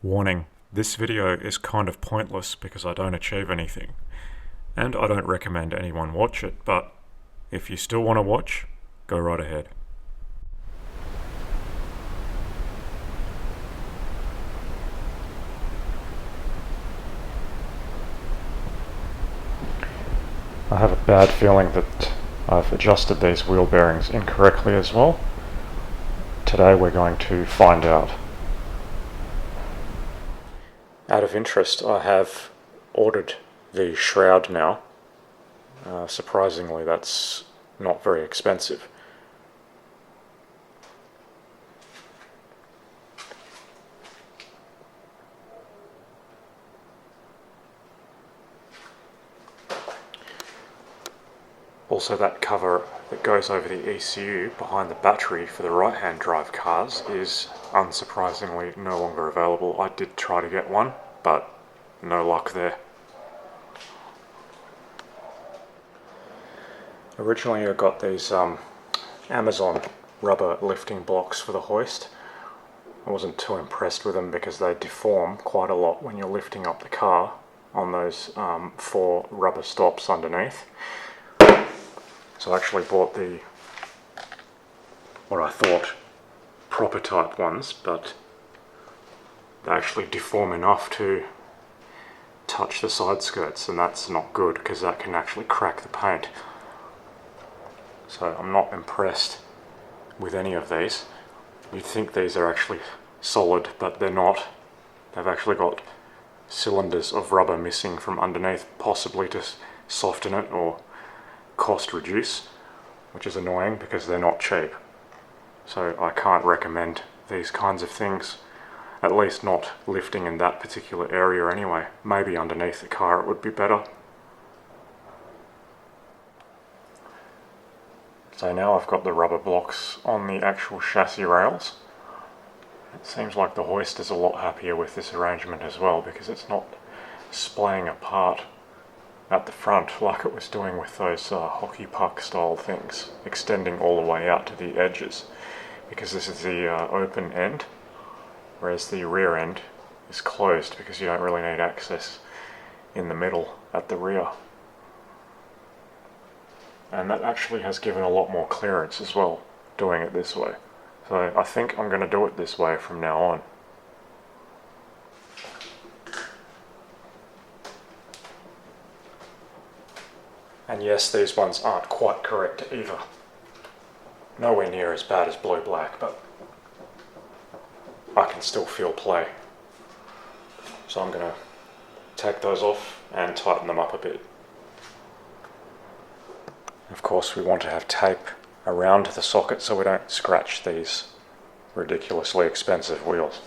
Warning, this video is kind of pointless because I don't achieve anything, and I don't recommend anyone watch it, but if you still want to watch, go right ahead. I have a bad feeling that I've adjusted these wheel bearings incorrectly as well. Today we're going to find out. Out of interest, I have ordered the shroud now. Surprisingly, that's not very expensive. Also, that cover that goes over the ECU behind the battery for the right-hand drive cars is unsurprisingly no longer available. I did try to get one, but no luck there. Originally I got these Amazon rubber lifting blocks for the hoist. I wasn't too impressed with them because they deform quite a lot when you're lifting up the car on those 4 rubber stops underneath. So I actually bought the, what I thought, proper type ones, but they actually deform enough to touch the side skirts, and that's not good because that can actually crack the paint. So I'm not impressed with any of these. You'd think these are actually solid, but they're not. They've actually got cylinders of rubber missing from underneath, possibly to soften it or cost reduce, which is annoying because they're not cheap. So I can't recommend these kinds of things, at least not lifting in that particular area anyway. Maybe underneath the car it would be better. So now I've got the rubber blocks on the actual chassis rails. It seems like the hoist is a lot happier with this arrangement as well, because it's not splaying apart at the front like it was doing with those hockey puck style things, extending all the way out to the edges, because this is the open end, whereas the rear end is closed because you don't really need access in the middle at the rear. And that actually has given a lot more clearance as well, doing it this way. So I think I'm going to do it this way from now on. And yes, these ones aren't quite correct either. Nowhere near as bad as blue-black, but I can still feel play. So I'm going to take those off and tighten them up a bit. Of course, we want to have tape around the socket so we don't scratch these ridiculously expensive wheels.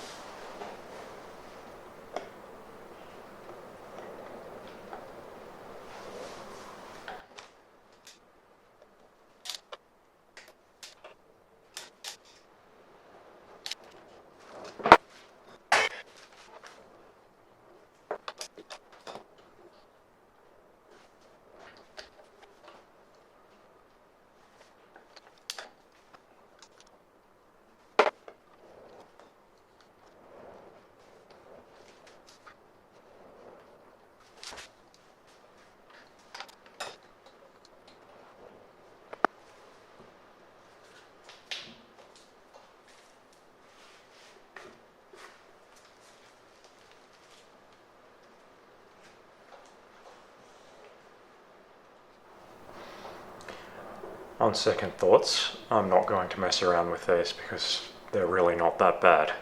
On second thoughts, I'm not going to mess around with these because they're really not that bad.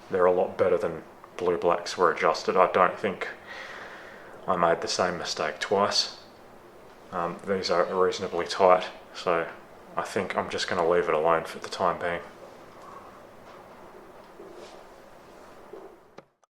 They're a lot better than blue-blacks were adjusted. I don't think I made the same mistake twice. These are reasonably tight, so I think I'm just going to leave it alone for the time being.